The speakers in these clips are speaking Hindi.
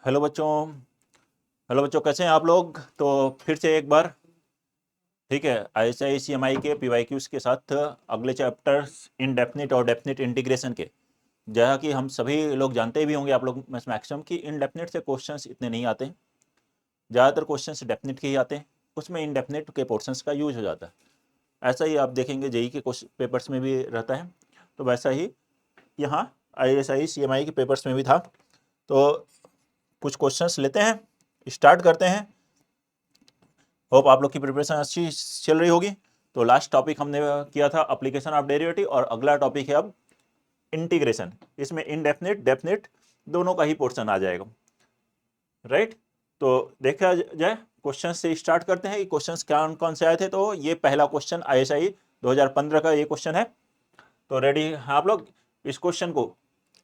हेलो बच्चों। हेलो बच्चों, कैसे हैं आप लोग? तो फिर से एक बार, ठीक है, ISI-CMI के PYQs के साथ अगले चैप्टर्स इनडेफिनिट और डेफिनिट इंटीग्रेशन के, जैसा कि हम सभी लोग जानते भी होंगे, आप लोग में मैक्सिमम, कि इनडेफिनिट से क्वेश्चंस इतने नहीं आते हैं। ज़्यादातर क्वेश्चंस डेफिनिट के ही आते हैं, उसमें इनडेफिनिट के पोर्शंस का यूज हो जाता है। ऐसा ही आप देखेंगे जेई के पेपर्स में भी रहता है, तो वैसा ही यहाँ ISI-CMI के पेपर्स में भी था। तो कुछ क्वेश्चंस लेते हैं, स्टार्ट करते हैं। होप आप लोग की प्रिपरेशन अच्छी चल रही होगी। तो लास्ट टॉपिक हमने किया था एप्लीकेशन ऑफ डेरिवेटिव, और अगला टॉपिक है अब इंटीग्रेशन। इसमें इनडेफिनिट डेफिनिट दोनों का ही पोर्शन आ जाएगा, राइट। तो देखा जाए, क्वेश्चन से स्टार्ट करते हैं कि क्वेश्चंस कौन कौन से आए थे। तो ये पहला क्वेश्चन ISI 2015 का ये क्वेश्चन है। तो रेडी हैं आप लोग? इस क्वेश्चन को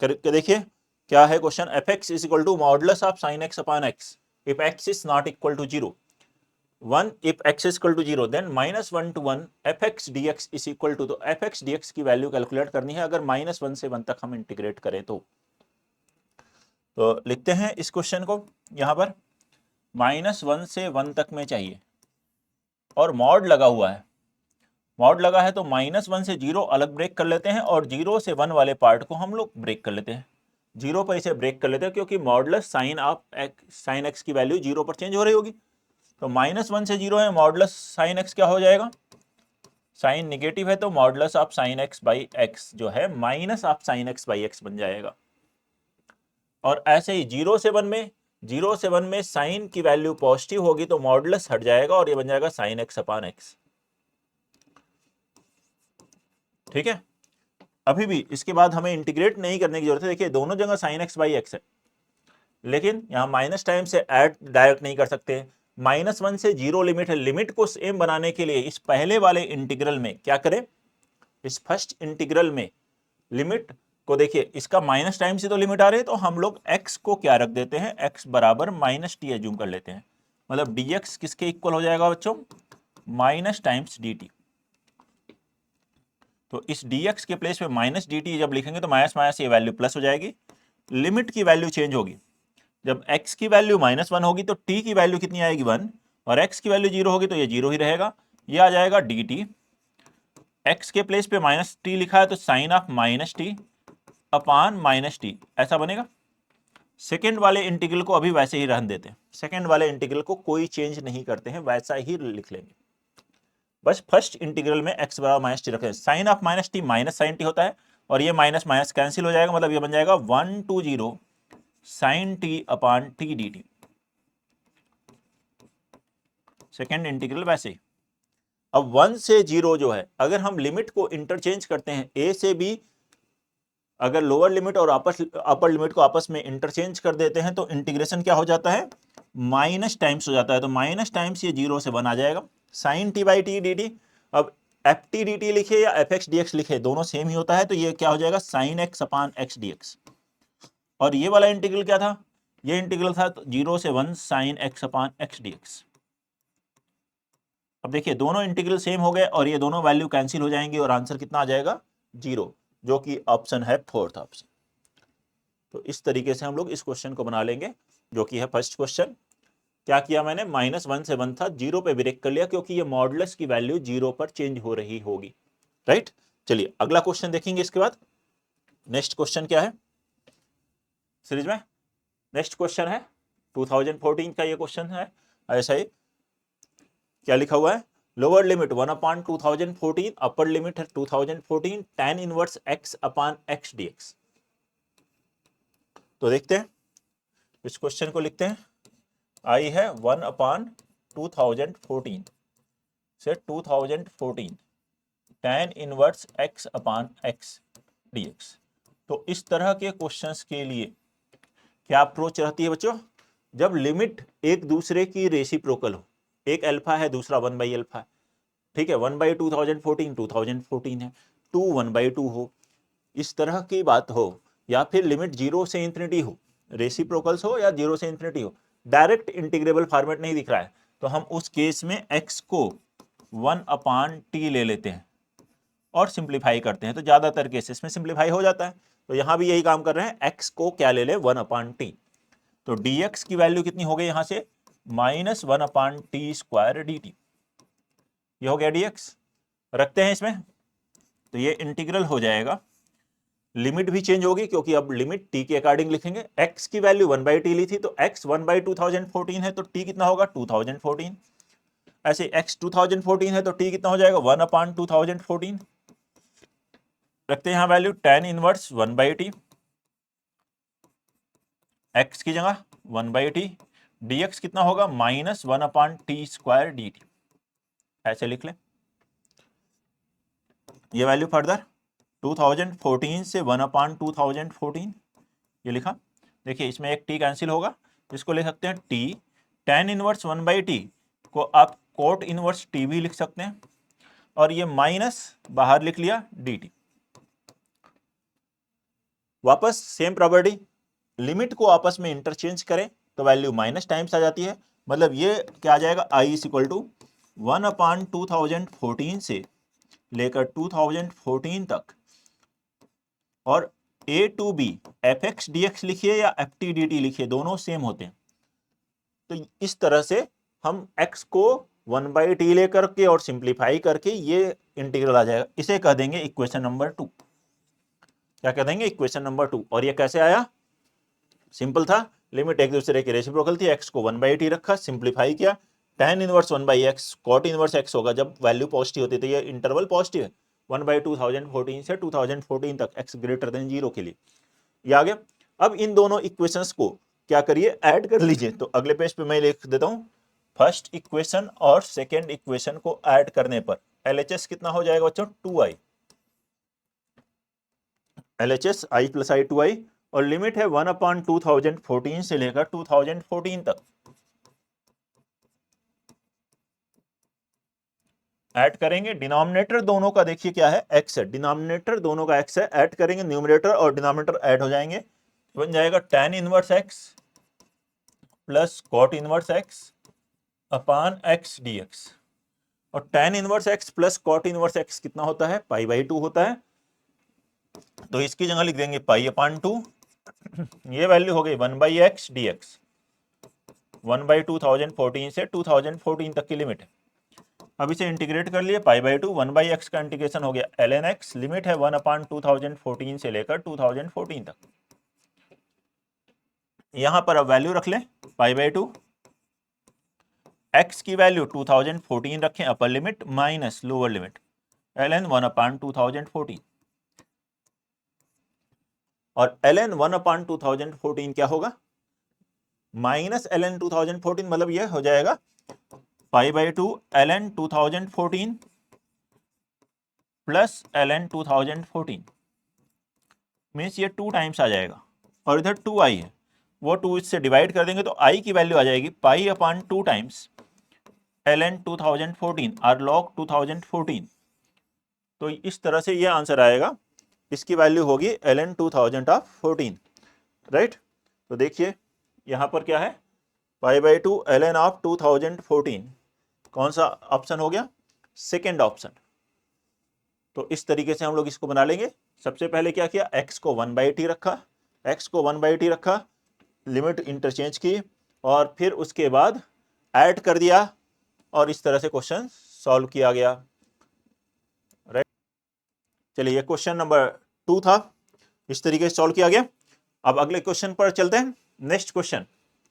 करके देखिए, क्या है question. fx is equal to modulus of sin x upon x if x is not equal to 0, 1 if x is equal to 0, then -1 to 1 fx dx is equal to, तो fx dx की वैल्यू कैलकुलेट करनी है अगर -1 से 1 तक हम इंटीग्रेट करें तो लिखते हैं इस क्वेश्चन को यहां पर। -1 से 1 तक में चाहिए और मॉड लगा हुआ है। मॉड लगा है तो -1 से 0 अलग ब्रेक कर लेते हैं और 0 से 1 वाले पार्ट को हम लोग ब्रेक कर लेते हैं। 0 पर इसे ब्रेक कर लेते हैं क्योंकि मॉडुलस साइन एक्स की वैल्यू 0 पर चेंज हो रही होगी। तो -1 से 0 है, मॉडुलस साइन एक्स क्या हो जाएगा? साइन नेगेटिव है तो modulus of sine x by x जो है minus of sine x by x बन जाएगा। और ऐसे ही 0 से 1 में साइन की वैल्यू पॉजिटिव होगी तो मॉडुलस हट जाएगा और ये बन जाएगा साइन एक्स अपॉन एक्स। ठीक है, अभी भी इसके बाद हमें इंटीग्रेट नहीं करने की जरूरत है। देखिए दोनों जगह साइन एक्स बाई एक्स है, लेकिन यहाँ माइनस टाइम से ऐड डायरेक्ट नहीं कर सकते। -1 से 0 लिमिट है। लिमिट को सेम बनाने के लिए इस पहले वाले इंटीग्रल में क्या करें, इस फर्स्ट इंटीग्रल में लिमिट को देखिए, इसका माइनस टाइम से तो लिमिट आ रही है, तो हम लोग x को क्या रख देते हैं, x बराबर -t एज्यूम कर लेते हैं। मतलब dx किसके इक्वल हो जाएगा बच्चों? Minus times dt। तो इस dx के प्लेस पे -dt जब लिखेंगे तो माइनस माइनस ये वैल्यू प्लस हो जाएगी। लिमिट की वैल्यू चेंज होगी। जब x की वैल्यू -1 होगी तो t की वैल्यू कितनी आएगी? 1। और x की वैल्यू 0 होगी तो ये 0 ही रहेगा। ये आ जाएगा dt। x के प्लेस पे -t लिखा है तो sine of -t upon -t ऐसा बनेगा। सेकेंड वाले इंटीग्रल को अभी वैसे ही रहने देते हैं। सेकेंड वाले इंटीग्रल को कोई चेंज नहीं करते हैं, वैसा ही लिख लेंगे। बस फर्स्ट इंटीग्रल में x बराबर -t रखें। Sine of -t minus sine t होता है और ये माइनस माइनस कैंसिल हो जाएगा। मतलब ये बन जाएगा 1 to 0 sine t upon t dt। Second integral वैसे ही। अब 1 से 0 जो है, अगर हम लिमिट को इंटरचेंज करते हैं a से b, अगर लोअर लिमिट और अपर लिमिट को आपस में इंटरचेंज कर देते हैं तो इंटीग्रेशन क्या हो जाता है? माइनस टाइम्स हो जाता है। तो माइनस टाइम्स ये 0 से 1 आ जाएगा, sine t by t d t. अब एफ टी डी टी लिखे या एफ एक्स डी एक्स लिखे, दोनों सेम ही होता है, तो ये क्या हो जाएगा? साइन एक्स अपान एक्स डी एक्स। और ये वाला इंटीग्रल क्या था? ये इंटीग्रल था 0 से 1 साइन एक्स अपान एक्स डी एक्स। अब देखिए दोनों इंटीग्रल सेम हो गए और ये दोनों वैल्यू कैंसिल हो जाएंगी और आंसर कितना आ जाएगा? 0, जो कि ऑप्शन है फोर्थ ऑप्शन। तो इस तरीके से हम लोग इस क्वेश्चन को बना लेंगे, जो कि है फर्स्ट क्वेश्चन। क्या किया मैंने? -1 से 1 था, 0 पे ब्रेक कर लिया क्योंकि ये मॉडुलस की वैल्यू 0 पर चेंज हो रही होगी, राइट। चलिए अगला क्वेश्चन देखेंगे इसके बाद। नेक्स्ट क्वेश्चन क्या है सीरीज में? नेक्स्ट क्वेश्चन है 2014 का ये क्वेश्चन है। ऐसा ही क्या लिखा हुआ है? लोअर लिमिट 1 अपान 2014, अपर लिमिट है 2014, tan इनवर्स x अपान x dx। तो देखते हैं इस क्वेश्चन को, लिखते हैं। आई है 1 अपान 2014 से 2014 tan इनवर्स x अपान x dx। तो इस तरह के क्वेश्चंस के लिए क्या अप्रोच रहती है बच्चों? जब लिमिट एक दूसरे की रेसिप्रोकल हो, एक अल्फा है दूसरा 1/अल्फा है, ठीक है, 1/2014 2014 है, 2 1/2 हो, इस तरह की बात हो, या फिर लिमिट 0 से इंफिनिटी हो, रेसिप्रोकल्स हो या 0 से इंफिनिटी हो, डायरेक्ट इंटीग्रेबल फॉर्मेट नहीं दिख रहा है, तो हम उस केस में x को 1 अपान टी ले लेते हैं और सिंप्लीफाई करते हैं। तो ज्यादातर केसेस में सिंप्लीफाई हो जाता है। तो यहां भी यही काम कर रहे हैं, x को क्या ले ले? 1 अपान टी। तो dx की वैल्यू कितनी हो गई यहां से, -1/t² dt। ये हो गया dx। रखते हैं इसमें, तो ये इंटीग्रल हो जाएगा, लिमिट भी चेंज होगी क्योंकि अब लिमिट t के अकॉर्डिंग लिखेंगे। x की वैल्यू 1/t ली थी, तो x 1/2014 है, तो t कितना होगा 2014। ऐसे x 2014 है तो t कितना हो जाएगा 1/2014। रखते हैं यहां value tan inverse 1/t, x की जगह 1/t, dx कितना होगा -1/t² dt। ऐसे लिख लें। ये वैल्यू फर्दर 2014 से 1/2014 ये लिखा। देखिए इसमें एक t कैंसिल होगा, इसको लिख सकते हैं t tan इनवर्स 1/t को आप कोट इनवर्स t भी लिख सकते हैं, और ये माइनस बाहर लिख लिया dt। वापस सेम प्रॉपर्टी, लिमिट को आपस में इंटरचेंज करें तो वैल्यू माइनस टाइम्स आ जाती है। मतलब ये क्या आ जाएगा, i = 1/2014 से लेकर 2014 तक, और a to b fx dx लिखिए या ft dt लिखिए, दोनों सेम होते हैं। तो इस तरह से हम x को 1/t लेकर के और सिंप्लीफाई करके ये इंटीग्रल आ जाएगा। इसे कह देंगे इक्वेशन नंबर 2। क्या कह देंगे, इक्वेशन नंबर 2। और ये कैसे आया, सिंपल था, लिमिट एक दूसरे की रेसिप्रोकल थी, x को 1/t रखा, सिंप्लीफाई किया, tan inverse 1/x cot inverse x होगा जब वैल्यू पॉजिटिव होती है, तो ये इंटरवल पॉजिटिव है 1/2014 से 2014 तक x ग्रेटर देन 0 के लिए। ये आ गया। अब इन दोनों इक्वेशंस को क्या करिए, ऐड कर लीजिए। तो अगले पेज पे मैं लिख देता हूं, फर्स्ट इक्वेशन और सेकेंड इक्वेशन को ऐड करने पर LHS कितना हो जाएगा बच्चों, 2i, LHS i + i 2i, और लिमिट है 1/2014 से लेकर 2014 तक। ऐड करेंगे, डिनोमिनेटर दोनों का देखिए क्या है, x है, डिनोमिनेटर दोनों का x है, ऐड करेंगे, न्यूमरेटर और डिनोमिनेटर ऐड हो जाएंगे, बन जाएगा tan inverse x plus cot inverse x अपान x dx। और tan inverse x plus cot inverse x कितना होता है, π/2 होता है, तो इसकी जगह लिख देंगे π/2। ये वैल्यू हो गई 1/x dx, 1/2014 से 2014 तक की लिमिट है। अब इसे इंटीग्रेट कर लिए, π/2, 1/x का इंटीग्रेशन हो गया ln x, लिमिट है 1/2014 से लेकर 2014 तक। यहां पर अब वैल्यू रख लें, π/2, x की वैल्यू 2014 रखें upper limit minus lower limit ln 1/2014, और ln 1/2014 क्या होगा, माइनस ln 2014, मतलब यह हो जाएगा π/2 ln 2014 प्लस ln 2014, मीन्स ये 2 टाइम्स आ जाएगा, और इधर 2i है, वो 2 इससे डिवाइड कर देंगे तो i की वैल्यू आ जाएगी π/2 टाइम्स ln 2014 और log 2014। तो इस तरह से ये आंसर आएगा, इसकी वैल्यू होगी ln 2014, राइट। तो देखिए यहां पर क्या है, π/2 ln ऑफ 2014, कौन सा ऑप्शन हो गया, सेकेंड ऑप्शन। तो इस तरीके से हम लोग इसको बना लेंगे। सबसे पहले क्या किया, x को 1/t रखा, x को 1/t रखा, लिमिट इंटरचेंज की, और फिर उसके बाद ऐड कर दिया, और इस तरह से क्वेश्चन सॉल्व किया गया, राइट। चलिए ये क्वेश्चन नंबर 2 था, इस तरीके से सॉल्व किया गया। अब अगले क्वेश्चन पर चलते हैं, नेक्स्ट क्वेश्चन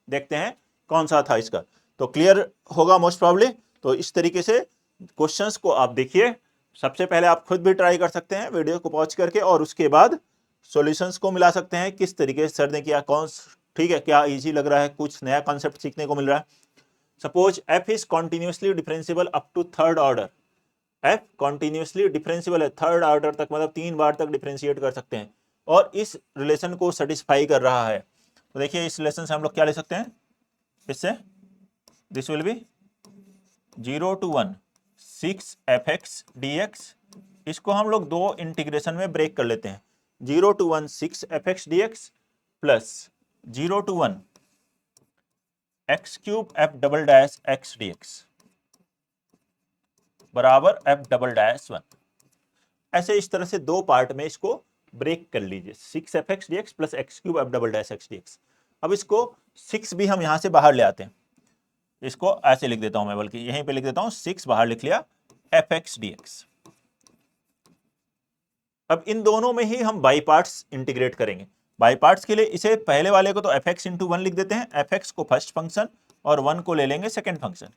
देखते हैं कौन सा था इसका, तो क्लियर होगा मोस्ट प्रॉब्ली। तो इस तरीके से क्वेश्चंस को आप देखिए, सबसे पहले आप खुद भी ट्राई कर सकते हैं वीडियो को पॉज करके, और उसके बाद सॉल्यूशंस को मिला सकते हैं किस तरीके से सर ने किया, कौन, ठीक है, क्या इजी लग रहा है, कुछ नया कॉन्सेप्ट सीखने को मिल रहा है। Suppose f is continuously differentiable up to third order, f continuously differentiable है थर्ड ऑर्डर तक, मतलब 3 बार तक डिफरेंशिएट कर सकते हैं, और इस रिलेशन को सेटिस्फाई कर रहा है। तो देखिए इस रिलेशन से हम लोग क्या ले सकते हैं, इससे this will be 0 to 1 6fx dx, इसको हम लोग दो इंटीग्रेशन में ब्रेक कर लेते हैं, 0 to 1 6fx dx plus 0 to 1 x³ f" x बराबर f"1। ऐसे इस तरह से दो पार्ट में इसको ब्रेक कर लीजिए, 6fx dx plus x³ f" x dx। अब इसको 6 भी हम यहां से बाहर ले आते हैं, इसको ऐसे लिख देता हूं मैं, बल्कि यहीं पे लिख देता हूं 6 बाहर लिख लिया एफ एक्स डी एक्स। अब इन दोनों में ही हम बाई पार्ट्स इंटीग्रेट करेंगे। बाई पार्ट्स के लिए इसे पहले वाले को तो एफ एक्स इंटू वन लिख देते हैं, एफ एक्स को फर्स्ट फंक्शन और वन को ले लेंगे सेकेंड फंक्शन,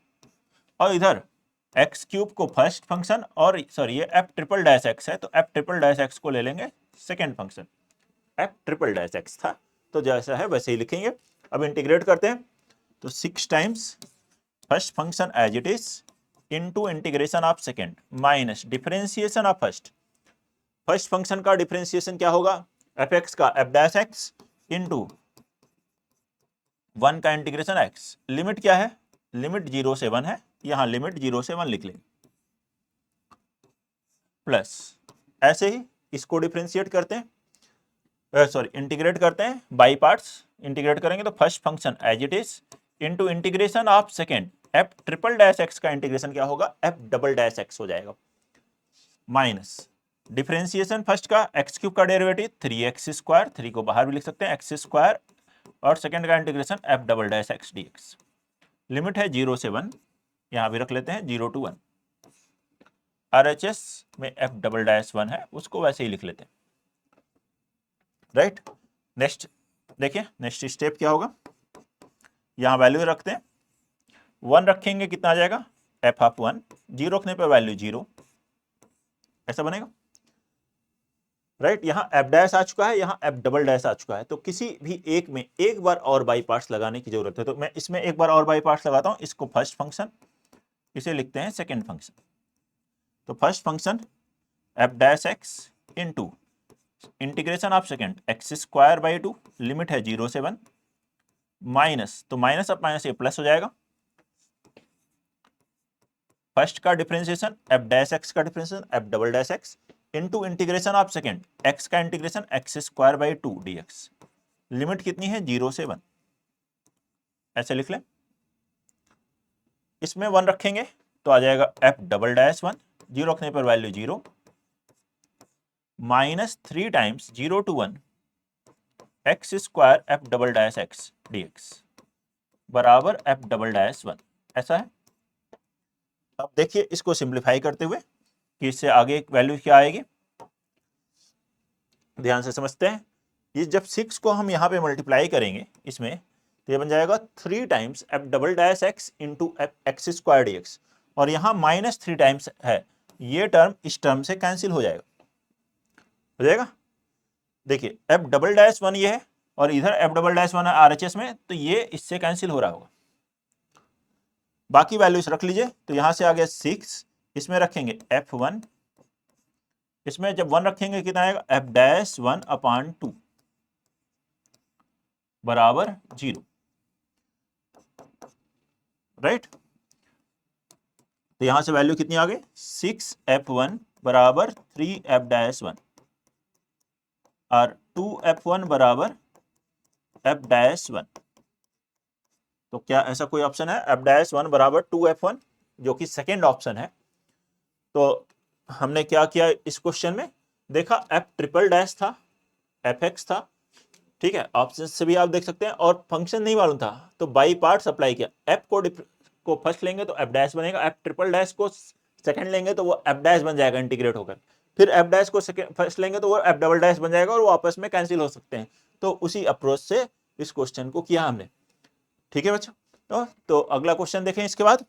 और इधर एक्स क्यूब को फर्स्ट फंक्शन और सॉरी ये एफ ट्रिपल डैश एक्स है तो एफ ट्रिपल डैश एक्स को ले लेंगे second function. F triple dash x था तो जैसा है वैसे ही लिखेंगे। अब इंटीग्रेट करते हैं तो 6 times first function as it is into integration of second minus differentiation of first. First function का डिफरेंशिएशन क्या होगा, एफ एक्स का f dash x into one का इंटीग्रेशन एक्स। लिमिट क्या है, लिमिट 0 से 1 है, यहां लिमिट 0 से 1 लिख लेंगे, प्लस ऐसे ही इसको डिफरेंशिएट करते हैं, सॉरी इंटीग्रेट करते हैं बाई पार्ट्स। इंटीग्रेट करेंगे तो first function as it is into integration of second f triple dash x का इंटीग्रेशन क्या होगा, एफ डबल डैश एक्स हो जाएगा, माइनस डिफरेंशिएशन फर्स्ट का एक्स क्यूब का डेरिवेटिव 3x स्क्वायर, 3 को बाहर भी लिख सकते हैं एक्स स्क्वायर, और सेकेंड का integration f double dash x d x. Limit है 0 से 1, यहां भी रख लेते हैं 0 to 1। RHS में एफ डबल डैश 1 है, उसको वैसे ही लिख लेते हैं, राइट। नेक्स्ट देखिए, नेक्स्ट स्टेप क्या होगा, यहां वैल्यू रखते हैं, 1 रखेंगे कितना आ जाएगा, एफ ऑफ 1, 0 रखने पर वैल्यू 0, ऐसा बनेगा, राइट। यहां एफ डैश आ चुका है, यहां एफ डबल डैश आ चुका है, तो किसी भी एक में एक बार और बाई पार्ट्स लगाने की जरूरत है, तो मैं इसमें एक बार और बाई पार्ट्स लगाता हूं, इसको फर्स्ट फंक्शन, इसे लिखते हैं सेकेंड फंक्शन। तो first function F dash x into integration of second x square by 2, limit है 0 से 1, माइनस, तो माइनस अब माइनस ये प्लस हो जाएगा, फर्स्ट का डिफरेंशिएशन एफ डैश एक्स का differentiation f double dash x into integration of second x का integration x square by 2 d x. Limit कितनी है, 0 से 1, ऐसे लिख लें। इसमें 1 रखेंगे तो आ जाएगा एफ डबल डैश 1, 0 रखने पर value 0, minus 3 times 0 to 1 x square F double dash x d x बराबर एफ डबल डैश 1, ऐसा है। अब देखिए इसको सिंप्लीफाई करते हुए कि इससे आगे वैल्यू क्या आएगी, ध्यान से समझते हैं। ये जब 6 को हम यहाँ पे मल्टीप्लाई करेंगे इसमें, तो ये बन जाएगा 3 times F double dash x into F x square D x, और यहाँ माइनस 3 टाइम्स है, ये टर्म इस टर्म से कैंसिल हो जाएगा, हो जाएगा। देखिए एफ डबल डैश 1 ये है, और इधर एफ डबल डैश 1 है RHS में, तो ये इससे कैंसिल हो रहा होगा। बाकी वैल्यूज रख लीजिए, तो यहां से आ गया 6, इसमें रखेंगे f1, इसमें जब 1 रखेंगे कितना आएगा, एफ डैश 1 अपॉन 2 बराबर 0, राइट। तो यहां से वैल्यू कितनी आ गई, 6f1 बराबर 3f डैश 1 और 2f1 बराबर f डैश 1। तो क्या ऐसा कोई ऑप्शन है, f डैश 1 बराबर 2f1, जो कि सेकेंड ऑप्शन है। तो हमने क्या किया इस क्वेश्चन में, देखा एफ ट्रिपल डैश था, एफ एक्स था, ठीक है, ऑप्शन से भी आप देख सकते हैं, और फंक्शन नहीं मालूम था तो बाई पार्ट्स अप्लाई किया। एफ को फर्स्ट लेंगे तो एफ डैश बनेगा, एफ ट्रिपल डैश को सेकंड लेंगे तो वो एफ डैश बन जाएगा इंटीग्रेट होकर, फिर एफ डैश को फर्स्ट लेंगे तो वो एफ डबल डैश बन जाएगा, और वो आपस में कैंसिल हो सकते हैं। तो उसी अप्रोच से इस क्वेश्चन को किया हमने, ठीक है बच्चों। तो अगला क्वेश्चन देखें इसके बाद,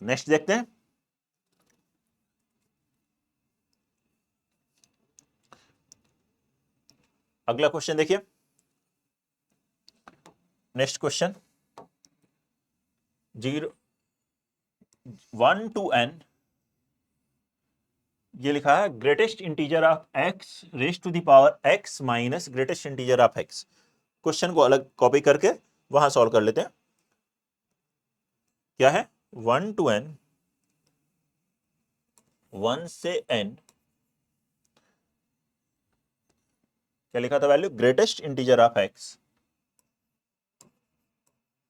नेक्स्ट देखते हैं। अगला क्वेश्चन देखिए, नेक्स्ट क्वेश्चन 1 to n, ये लिखा है greatest integer of x raise to the power x minus greatest integer of x। Question को अलग कॉपी करके वहां सॉल्व कर लेते हैं। क्या है, 1 to n, 1 से n, क्या लिखा था value, greatest integer of x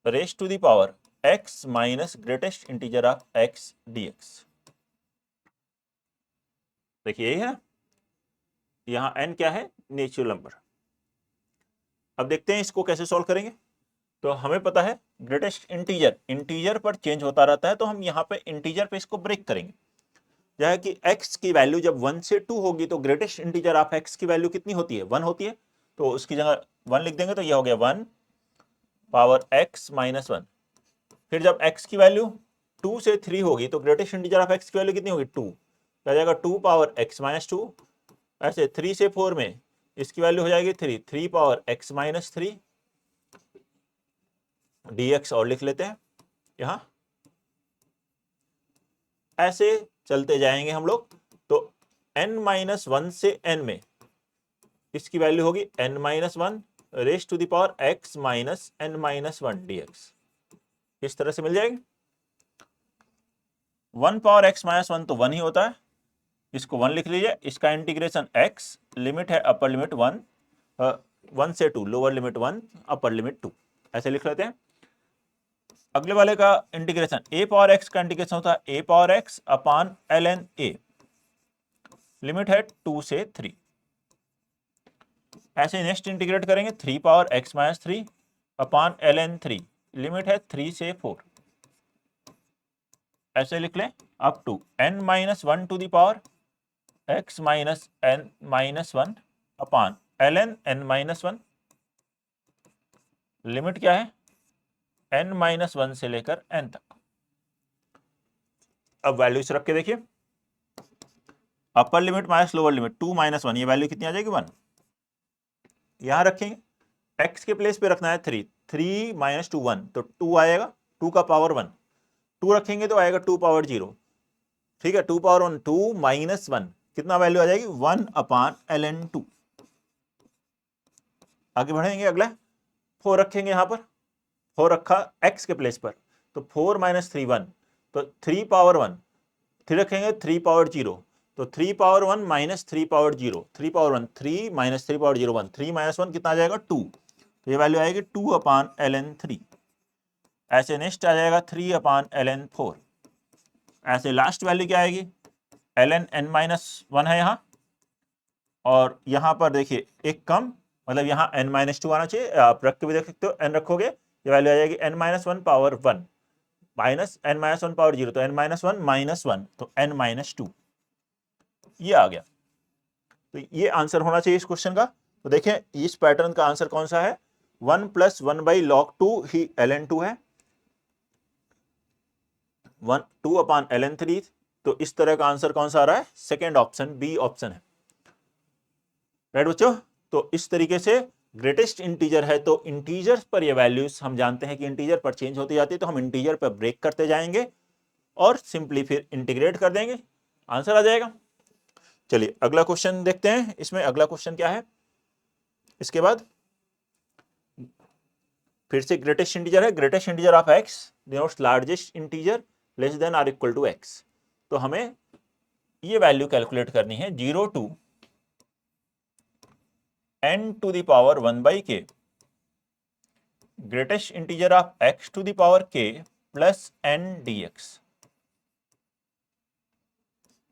raise to the power x minus greatest integer of x dx। देखिए यही है, यहाँ n क्या है, नेचुरल नंबर। अब देखते हैं इसको कैसे सॉल्व करेंगे। तो हमें पता है ग्रेटेस्ट इंटीजर इंटीजर पर चेंज होता रहता है, तो हम यहाँ पे इंटीजर पे इसको ब्रेक करेंगे। जैसे कि x की वैल्यू जब 1 से 2 होगी तो ग्रेटेस्ट इंटीजर ऑफ x की वैल्यू कितनी होती है, 1 होती है। तो उसकी जगह 1 लिख देंगे, तो ये हो गया 1 पावर x माइनस 1। फिर जब x की वैल्यू 2 से 3 होगी तो ग्रेटेस्ट इंटीजर ऑफ x की वैल्यू कितनी होगी, 2। क्या जाएगा 2 पावर x माइनस 2। ऐसे 3 से 4 में इसकी वैल्यू हो जाएगी 3, 3 पावर x माइनस 3 dx और लिख लेते हैं यहां। ऐसे चलते जाएंगे हम लोग। तो n माइनस 1 से n में इसकी वैल्यू होगी n minus 1 raise to the power x minus n minus 1 dx। इस तरह से मिल जाएगी। 1 पावर x माइनस 1 तो 1 ही होता है, इसको 1 लिख लीजिए। इसका इंटीग्रेशन x, लिमिट है अपर लिमिट 1 से 2, लोअर लिमिट 1 अपर लिमिट 2, ऐसे लिख लेते हैं। अगले वाले का इंटीग्रेशन a पावर x का इंटीग्रेशन होता है a power x upon ln a, limit है 2 से 3। ऐसे नेक्स्ट इंटीग्रेट करेंगे 3 power x minus 3 upon ln 3, limit है 3 से 4। ऐसे लिख लें up to n minus 1 to the power x minus n minus 1 upon ln n minus 1, limit क्या है n माइनस 1 से लेकर n तक। अब वैल्यूज रख के देखिए, upper limit minus lower limit 2 minus 1, ये वैल्यू कितनी आ जाएगी 1। यहां रखेंगे x के प्लेस पे रखना है 3, 3 माइनस 2 1, तो 2 आएगा, 2 का पावर 1, 2 रखेंगे तो आएगा 2 पावर 0। ठीक है, 2 पावर 1, 2 माइनस 1, कितना वैल्यू आ जाएगी 1 अपान ln 2। आगे बढ़ेंगे, अगला 4 रखेंगे यहां पर, 4 रखा x के प्लेस पर, तो 4 माइनस 3 1, तो 3 पावर 1, 3 रखेंगे 3 पावर 0, तो 3 power 1 minus 3 power 0, 3 power 1 3 minus 3 power 0 1, 3 minus 1 कितना आ जाएगा 2, तो ये वैल्यू आएगी 2 अपान ln 3। ऐसे नेक्स्ट आ जाएगा 3 अपान ln 4। ऐसे लास्ट वैल्यू क्या आएगी ln n माइनस 1 है यहाँ, और यहाँ पर देखिए एक कम, मतलब यहाँ n माइनस 2 आना चाहिए, आप रख के भी देख सकते हो, n रखोगे ये वैल्यू आ जाएगी n minus 1 power 1 minus n minus 1 power 0, तो n माइनस 1 माइनस 1, तो n माइनस 2, ये आ गया। तो ये आंसर होना चाहिए इस क्वेश्चन का। तो देखें इस पैटर्न का आंसर कौन सा है, 1 plus 1 by log 2 he ln 2 है, 2 अपान ln 3। तो इस तरह का आंसर कौन सा आ रहा है, सेकेंड ऑप्शन, बी ऑप्शन है। राइट बच्चों, तो इस तरीके से ग्रेटेस्ट इंटीजर है, तो इंटीजर पर ये वैल्यूज हम जानते हैं कि इंटीजर पर चेंज होती जाती है, तो हम इंटीजर पर ब्रेक करते जाएंगे और सिंपली फिर इंटीग्रेट कर देंगे, आंसर आ जाएगा। चलिए अगला क्वेश्चन देखते हैं। इसमें अगला क्वेश्चन क्या है, इसके बाद फिर से ग्रेटेस्ट इंटीजर है, greatest integer of x denotes largest integer less than or equal to x। तो हमें ये वैल्यू कैलकुलेट करनी है 0 to n to the power 1 by k, greatest integer of x to the power k plus n dx,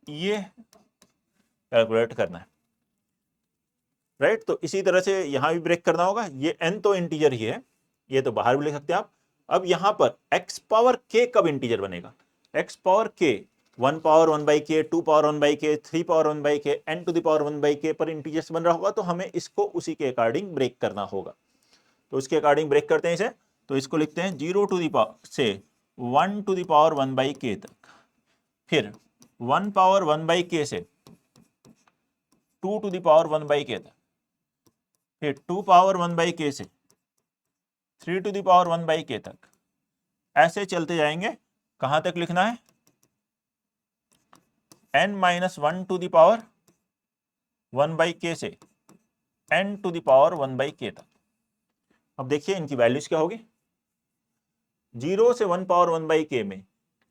ये कैलकुलेट करना है। राइट, तो इसी तरह से यहां भी ब्रेक करना होगा। ये n तो इंटीजर ही है, ये तो बाहर भी लिख सकते हैं आप। अब यहां पर x पावर k कब इंटीजर बनेगा, x power k 1 power 1 by k, 2 power 1 by k, 3 power 1 by k, n to the power 1 by k पर इंटीजर्स बन रहा होगा, तो हमें इसको उसी के अकॉर्डिंग ब्रेक करना होगा। तो उसके अकॉर्डिंग ब्रेक करते हैं इसे। तो इसको लिखते हैं 0 टू द पावर से 1 to the power 1 by k तक, फिर 1 पावर 1 बाई के से 2 to the power 1 by k तक, फिर 2 पावर 1 बाई के से 3 to the power 1 by k तक। ऐसे चलते जाएंगे, कहां तक लिखना है n minus 1 to the power 1 by k से n to the power 1 by k तक। अब देखिए इनकी वैल्यूज क्या होगी, 0 से 1 पावर 1 बाई के में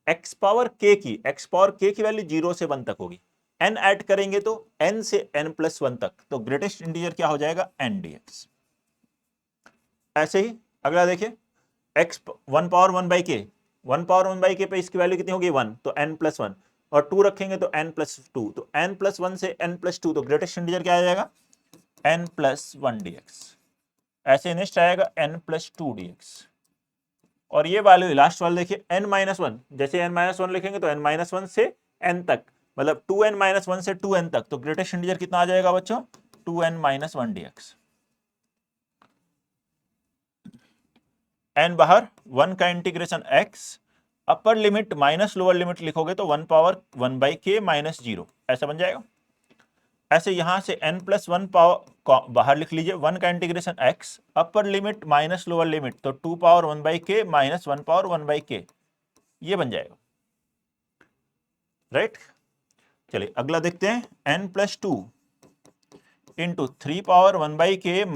x पावर k की वैल्यू 0 से 1 तक होगी, n ऐड करेंगे तो n से n प्लस 1 तक, तो ग्रेटेस्ट इंटीजर क्या हो जाएगा n dx। ऐसे ही अगला देखिए x 1 पावर 1 बाई के, 1 पावर 1 बाई के पे इसकी वैल्यू कितनी होगी 1, तो n प्लस 1, और 2 रखेंगे तो n+2, तो n+1 से n+2, तो ग्रेटेस्ट इंटीजर क्या आ जाएगा, n+1 dx। ऐसे नेक्स्ट आएगा n+2 dx, और ये वैल्यू लास्ट वाले देखिए n-1, जैसे n-1 लिखेंगे तो n-1 से n तक, मतलब 2n-1 से 2n तक, तो ग्रेटेस्ट इंटीजर कितना आ जाएगा बच्चों, 2n-1 dx। n बाहर, 1 का integration x, upper limit minus lower limit लिखोगे तो 1 पावर 1/k - 0 ऐसा बन जाएगा। ऐसे यहां से n+1 पावर बाहर लिख लीजिए, 1 का integration x, upper limit minus lower limit, तो 2 पावर 1/k - 1 पावर 1/k, ये बन जाएगा, राइट। चलिए अगला देखते हैं, n+2 into 3 power 1/k -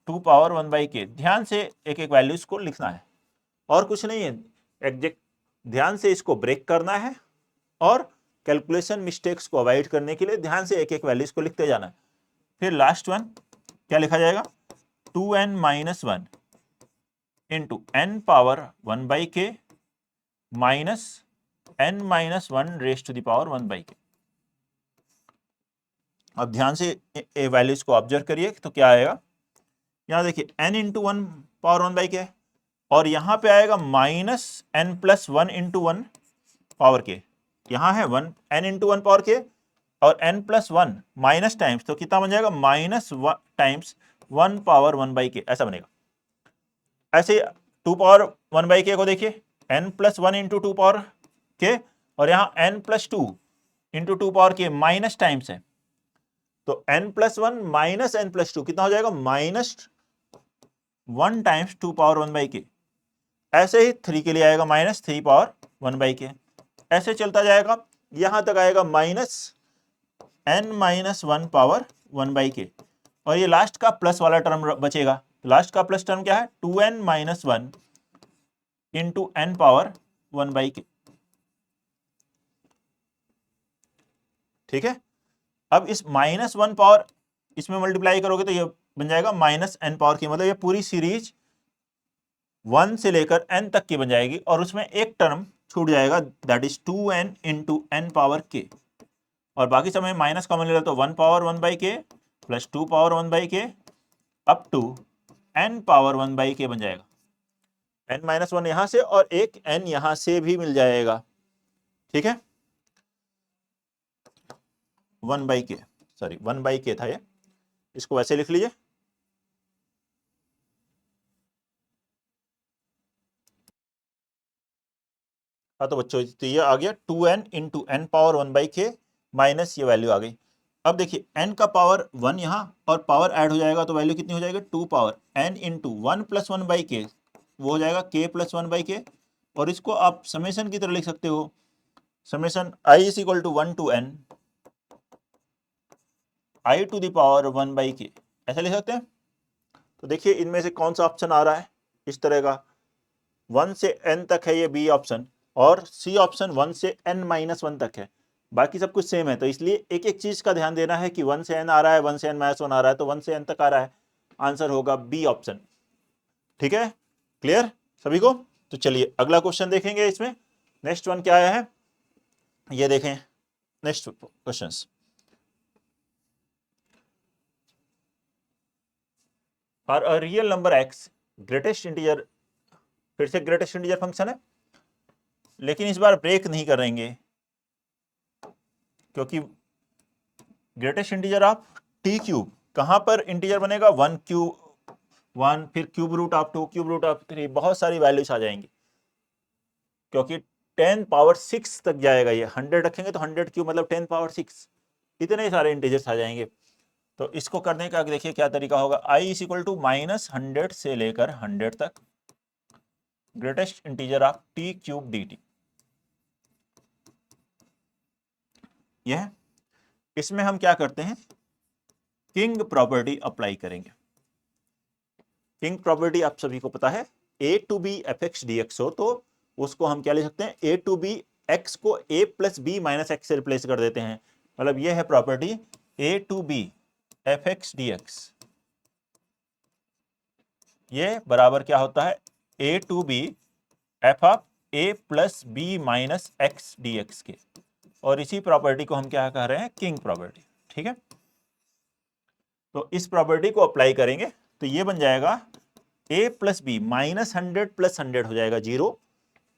2 power 1/k। ध्यान से एक एक वैल्यूज को लिखना है और कुछ नहीं है, एग्जैक्ट ध्यान से इसको ब्रेक करना है और कैलकुलेशन मिस्टेक्स को अवॉइड करने के लिए ध्यान से एक एक वैल्यूज को लिखते जाना है। फिर लास्ट वन क्या लिखा जाएगा, 2n-1 into n power 1/k minus n-1 raise to the power 1/k। अब ध्यान से वैल्यूज को ऑब्जर्व करिए तो क्या आएगा, यहां देखिए n इंटू 1 पावर 1/k और यहां पे आएगा minus n+1 into 1 power k, यहां है 1 n इंटू 1 पावर k और n+1 माइनस टाइम्स, तो कितना बन जाएगा, माइनस टाइम्स 1 पावर 1/k ऐसा बनेगा। ऐसे 2 पावर 1/k को देखिए, n+1 इंटू 2 पावर k और यहाँ n+2 into 2 power k minus times है, तो n+1 माइनस n+2 कितना हो जाएगा, -1 टाइम्स 2 पावर 1/k। ऐसे ही 3 के लिए आएगा -3 पावर 1/k, ऐसे चलता जाएगा, यहां तक आएगा -n-1 पावर 1/k, और ये लास्ट का प्लस वाला टर्म बचेगा। लास्ट का प्लस टर्म क्या है, 2n-1 into n power 1/k, ठीक है। अब इस -1 पावर इसमें मल्टीप्लाई करोगे तो ये बन जाएगा -n पावर k, मतलब ये पूरी सीरीज 1 से लेकर n तक की बन जाएगी और उसमें एक टर्म छूट जाएगा, that is 2n into n power k, और बाकी समय माइनस कॉमन ले लो तो 1 power 1/k plus 2 power 1/k up to n power 1/k बन जाएगा। n-1 यहां से और एक n यहां से भी मिल जाएगा, ठीक है। 1/k, सॉरी 1/k था ये, इसको वैसे लिख लीजिए। हाँ तो बच्चों तो ये आ गया 2n into n power 1/k minus ये वैल्यू आ गई। अब देखिए n का पावर 1 यहाँ और पावर ऐड हो जाएगा तो वैल्यू कितनी हो जाएगी, 2 पावर n इंटू 1 + 1/k, वो हो जाएगा k + 1/k, और इसको आप समेशन की तरह लिख सकते हो, summation i = 1 to n i to the power 1/k, ऐसा लिख सकते हैं। तो देखिए इनमें से कौन सा ऑप्शन आ रहा है, इस तरह का 1 से n तक है ये बी ऑप्शन, और सी ऑप्शन 1 से n-1 तक है, बाकी सब कुछ सेम है। तो इसलिए एक एक चीज का ध्यान देना है कि 1 से n आ रहा है, 1 से n-1 आ रहा है, तो 1 से n तक आ रहा है, आंसर होगा बी ऑप्शन, ठीक है। क्लियर सभी को। तो चलिए अगला क्वेश्चन देखेंगे, इसमें नेक्स्ट वन क्या आया है ये देखें, नेक्स्ट क्वेश्चंस। और a real number x greatest integer, फिर से ग्रेटेस्ट इंटीजर फंक्शन है, लेकिन इस बार ब्रेक नहीं करेंगे क्योंकि greatest integer of t cube, कहां पर इंटीजर बनेगा, 1 फिर cube root of 2, cube root of 3, बहुत सारी वैल्यूज आ जाएंगी क्योंकि 10 पावर 6 तक जाएगा ये, 100 रखेंगे तो 100 क्यूब मतलब 10 पावर 6, इतने सारे इंटीजर्स आ जाएंगे। तो इसको करने का देखिए क्या तरीका होगा, i = -100 से लेकर 100 तक greatest integer of t cube dt, यह इसमें हम क्या करते हैं, किंग प्रॉपर्टी अप्लाई करेंगे। किंग प्रॉपर्टी आप सभी को पता है, a to b fx dx हो तो उसको हम क्या ले सकते हैं, a टू b x को a + b - x से रिप्लेस कर देते हैं, मतलब यह है property a to b fx dx, ये बराबर क्या होता है, a to b f of a + b - x dx के। और इसी प्रॉपर्टी को हम क्या कह रहे हैं, किंग प्रॉपर्टी। ठीक है, तो इस प्रॉपर्टी को अप्लाई करेंगे तो ये बन जाएगा a plus b minus 100 plus 100 हो जाएगा 0,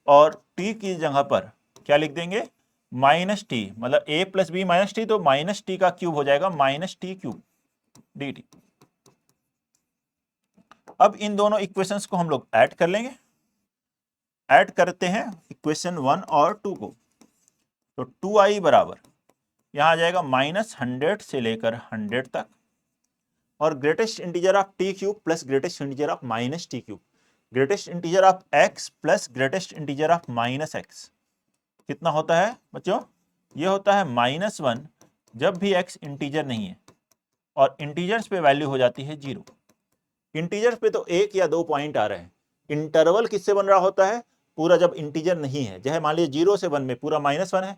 और t की जगह पर क्या लिख देंगे, माइनस टी, मतलब a plus b minus t, तो माइनस टी का क्यूब हो जाएगा minus t cube d t. अब इन दोनों इक्वेशंस को हम लोग ऐड कर लेंगे। ऐड करते हैं इक्वेशन 1 और 2 को, तो 2i बराबर यहां आ जाएगा माइनस 100 से लेकर 100 तक, और greatest integer of t cube plus greatest integer of minus t cube, greatest integer of x plus greatest integer of minus x, कितना होता है बच्चों, ये होता है -1 जब भी एक्स इंटीजर नहीं है और इंटीजर्स पे वैल्यू हो जाती है 0। इंटीजर्स पे तो 1 या 2 पॉइंट आ रहे हैं, इंटरवल किससे बन रहा होता है, पूरा जब इंटीजर नहीं है, चाहे मान लीजिए 0 से 1 में पूरा -1 है,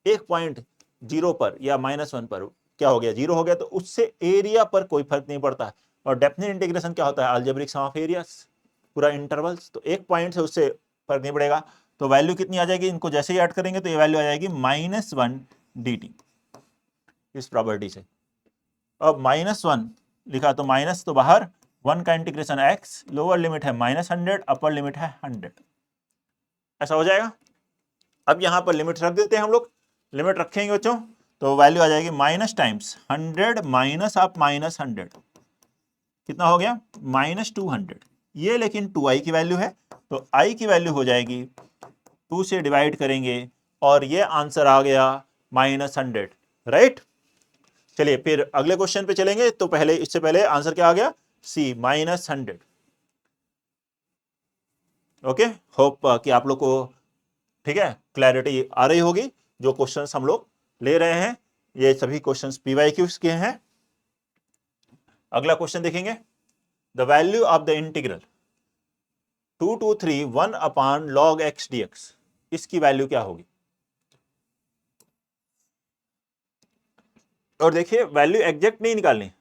1 पॉइंट 0 पर या -1 पर क्या हो गया, 0 हो गया, तो उससे एरिया पर कोई फर्क नहीं पड़ता। और डेफिनेट इंटीग्रेशन क्या होता है, अलजेब्रिक सम ऑफ एरियाज, पूरा इंटरवल्स, तो 1 पॉइंट से उससे फर्क नहीं पड़ेगा। तो वैल्यू कितनी आ जाएगी, इनको जैसे ही ऐड करेंगे तो ये वैल्यू आ जाएगी -1 dt इस प्रॉपर्टी से। अब -1 लिखा तो माइनस तो बाहर, 1 का इंटीग्रेशन x, लोअर लिमिट है -100, अपर लिमिट है 100, ऐसा हो जाएगा। अब यहां पर लिमिट रख देते हैं हम लोग, लिमिट रखेंगे बच्चों तो वैल्यू आ जाएगी माइनस टाइम्स 100 माइनस ऑफ -100, कितना हो गया -200। ये लेकिन 2i की वैल्यू है, तो i की वैल्यू हो जाएगी 2 से डिवाइड करेंगे और ये आंसर आ गया -100, राइट। चलिए फिर अगले क्वेश्चन पे चलेंगे, तो पहले इससे पहले आंसर क्या आ गया, सी -100। ओके, होप कि आप लोग को ठीक है क्लैरिटी आ रही होगी। जो क्वेश्चंस हम लोग ले रहे हैं ये सभी क्वेश्चंस पीवाईक्यूज के हैं। अगला क्वेश्चन देखेंगे, the value of the integral 2 to 3 1 upon log x dx, इसकी वैल्यू क्या होगी। और देखिए वैल्यू एग्जैक्ट नहीं निकालनी,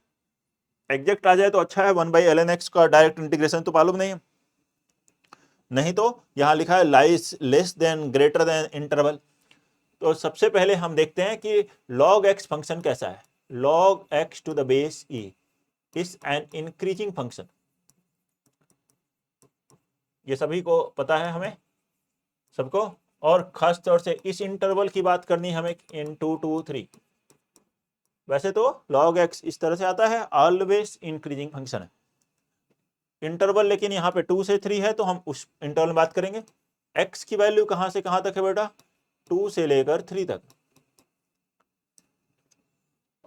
एग्जैक्ट आ जाए तो अच्छा है, 1/ln x का डायरेक्ट इंटीग्रेशन तो मालूम नहीं है, नहीं तो यहां लिखा है lies less than greater than interval. तो सबसे पहले हम देखते हैं कि log x फंक्शन कैसा है। log x to the base e is an increasing function, ये सभी को पता है हमें सबको, और खास तौर से इस इंटरवल की बात करनी हमें इन 2 to 3। वैसे तो log x इस तरह से आता है, ऑलवेज इंक्रीजिंग फंक्शन है इंटरवल, लेकिन यहाँ पे 2 से 3 है तो हम उस इंटरवल में बात करेंगे। x की वैल्यू कहां से कहां तक है बेटा, 2 से लेकर 3 तक।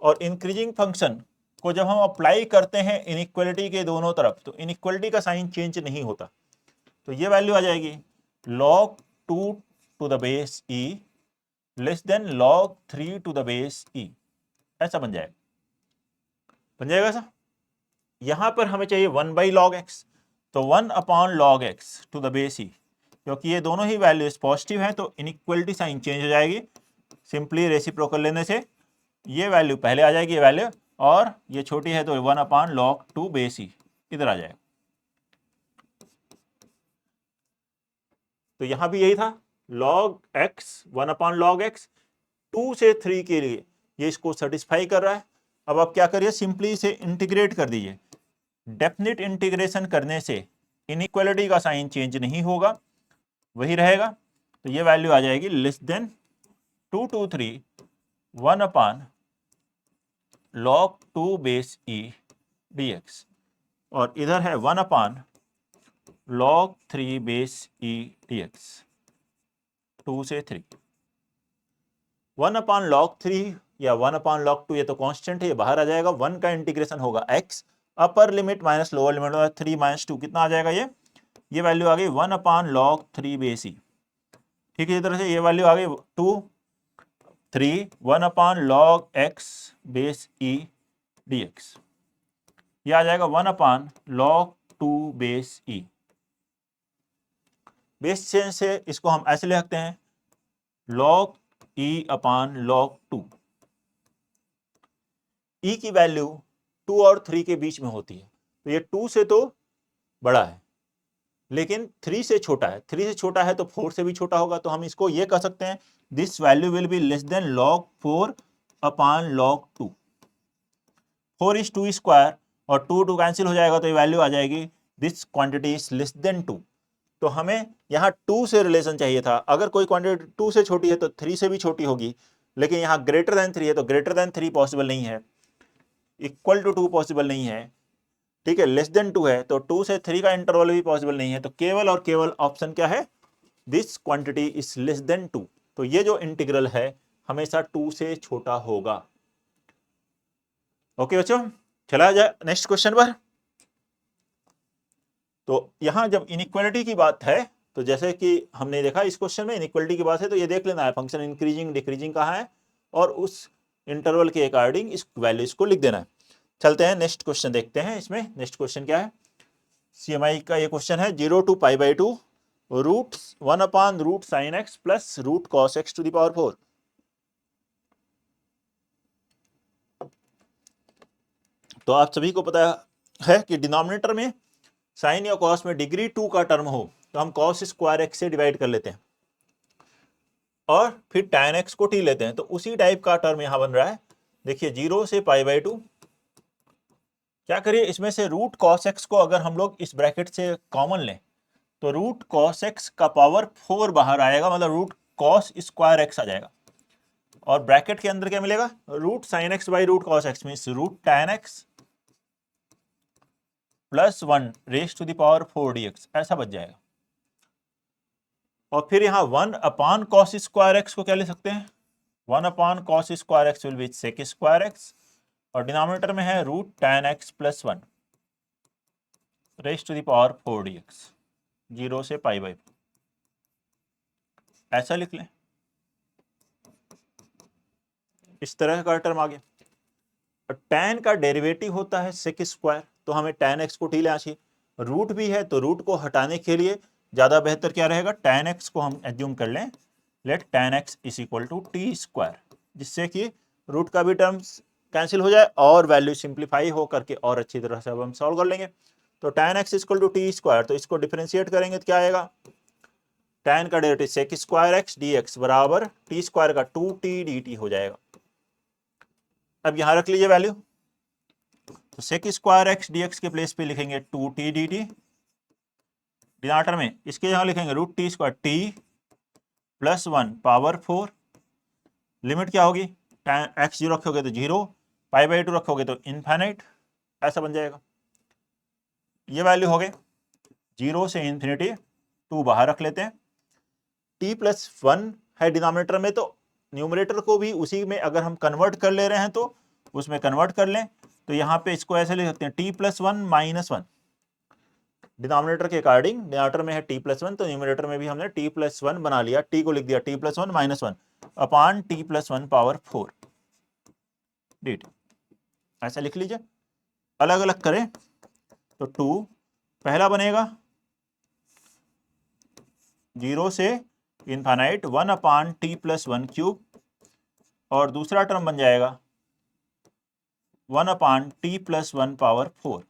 और इंक्रीजिंग फंक्शन को जब हम अप्लाई करते हैं इनइक्वालिटी के दोनों तरफ, तो इनइक्वालिटी का साइन चेंज नहीं होता, तो ये वैल्यू आ जाएगी log 2 to the base e less than log 3 to the base e, ऐसा बन जाएगा ऐसा। यहां पर हमें चाहिए 1/log x, तो 1 upon log x to the base e, क्योंकि ये दोनों ही वैल्यूज पॉजिटिव हैं तो इनइक्वालिटी साइन चेंज हो जाएगी, सिंपली रेसिप्रोकल लेने से ये वैल्यू पहले आ जाएगी, ये वैल्यू, और ये छोटी है तो 1 अपॉन log 2 बेस e इधर आ जाएगा। तो यहां भी यही था, log x 1 upon log x 2 से 3 के लिए ये इसको सेटिस्फाई कर रहा है। अब आप क्या करिए, सिंपली इसे इंटीग्रेट कर दीजिए। डेफिनिट इंटीग्रेशन करने से इनइक्वालिटी का साइन चेंज नहीं होगा, वही रहेगा, तो ये वैल्यू आ जाएगी less than 2 to 3 1 upon log 2 base e dx, और इधर है 1 upon log 3 base e dx, 2 से 3। 1 अपॉन log 3 या 1 अपॉन log 2 ये तो कांस्टेंट है, ये बाहर आ जाएगा। 1 का इंटीग्रेशन होगा x, upper limit minus lower limit, 3 minus 2 कितना आ जाएगा, ये वैल्यू आ गई 1 अपॉन log 3 बेस e। ठीक है, इस तरह से ये वैल्यू आ गई 2 3 1 upon log x base e dx, ये आ जाएगा 1 upon log 2 base e। Base change से इसको हम ऐसे ले सकते हैं log e upon log 2। e की वैल्यू 2 और 3 के बीच में होती है, तो ये 2 से तो बड़ा है, लेकिन 3 से छोटा है, 3 से छोटा है तो 4 से भी छोटा होगा, तो हम इसको ये कह सकते हैं this value will be less than log 4 upon log 2। 4 is 2 square और 2 कैंसिल हो जाएगा तो ये वैल्यू आ जाएगी this quantity is less than 2। तो हमें यहाँ 2 से रिलेशन चाहिए था। अगर कोई क्वांटिटी 2 से छोटी है तो 3 से भी छोटी होगी, लेकिन यहाँ ग्रेटर देन 3 है तो ग्रेटर देन 3 पॉसिबल नहीं है, इक्वल टू 2 पॉसिबल नहीं है, ठीक है, लेस देन 2 है तो 2 से 3 का इंटरवल भी पॉसिबल नहीं है। तो केवल और केवल ऑप्शन क्या है, this quantity is less than 2। तो ये जो इंटीग्रल है हमेशा 2 से छोटा होगा। ओके बच्चों, चला जाए नेक्स्ट क्वेश्चन पर। तो यहां जब इनइक्वालिटी की बात है तो जैसे कि हमने देखा इस क्वेश्चन में इनइक्वालिटी की बात है तो ये देख लेना है फंक्शन इंक्रीजिंग डिक्रीजिंग कहाँ है और उस इंटरवल के अकॉर्डिंग इस वैल्यूज को लिख देना है। चलते हैं नेक्स्ट क्वेश्चन देखते हैं। इसमें नेक्स्ट क्वेश्चन क्या है, CMI का ये क्वेश्चन है 0 to π/2 root 1 upon root sine x plus root cos x to the power 4। तो आप सभी को पता है कि डिनोमिनेटर में साइन या कॉस में डिग्री 2 का टर्म हो तो हम कॉस स्क्वायर एक्स से डिवाइड कर लेते हैं और फिर tan x को t लेते हैं। तो उसी टाइप का टर्म यहां बन रहा है। देखिए 0 से π/2, क्या करिए इसमें से रूट कॉस एक्स को अगर हम लोग इस ब्रैकेट से कॉमन लें तो रूट कॉस एक्स का पावर 4 बाहर आएगा, मतलब रूट कॉस स्क्वायर एक्स आ जाएगा और ब्रैकेट के अंदर क्या मिलेगा, root sine x by root cos x means root tan x plus 1 raise to the power 4 dx, ऐसा बच जाएगा। और फिर यहाँ 1 अपॉन कॉस स्क्वायर एक्स को क्या ले सकते हैं, 1 upon cos square x will be sec square x और डिनोमिनेटर में है root tan x plus 1 raise to the power 4 dx, 0 से π/4, ऐसा लिख लें। इस तरह का टर्म आ गया। tan का डेरिवेटिव होता है सेक स्क्वायर, तो हमें tan x को t लेना चाहिए। रूट भी है तो रूट को हटाने के लिए ज्यादा बेहतर क्या रहेगा, tan x को हम एज्यूम कर लें, let tan x is equal to t square, जिससे कि रूट का भी टर्म्स कैंसिल हो जाए और वैल्यू सिंप्लीफाई हो करके और अच्छी तरह से अब हम सॉल्व कर लेंगे। तो tan x equal to t square, तो इसको डिफरेंशिएट करेंगे तो क्या आएगा, tan का derivative sec square x dx बराबर टी स्क्वायर का 2t dt हो जाएगा। अब यहां रख लीजिए वैल्यू, तो सेक स्क्वायर एक्स dx के प्लेस पे लिखेंगे 2t dt, डिनोमिनेटर में इसके यहां लिखेंगे root t square t plus 1 power 4, limit क्या होगी, x 0 रखोगे तो 0, π/2 रखोगे तो इनफाइनाइट, ऐसा बन जाएगा। ये वैल्यू हो गए 0 से इन्फिनिटी, 2 बाहर रख लेते हैं, t प्लस 1 है डिनोमिनेटर में तो न्यूमरेटर को भी उसी में अगर हम कन्वर्ट कर ले रहे हैं तो उसमें कन्वर्ट कर लें। तो यहाँ पे इसको ऐसे लिख सकते हैं t प्लस 1 माइनस 1, डिनोमिनेटर के अकॉर्डिंग, डिनोमिनेटर में है t प्लस 1 तो न्यूमरेटर में भी हमने t प्लस 1 बना लिया, t को लिख दिया t plus 1 minus 1 upon t plus 1 power 4 dt, ऐसा लिख लीजिए। अलग अलग करें तो 2 पहला बनेगा 0 से infinite 1 upon T plus 1 cube और दूसरा टर्म बन जाएगा 1 upon T plus 1 power 4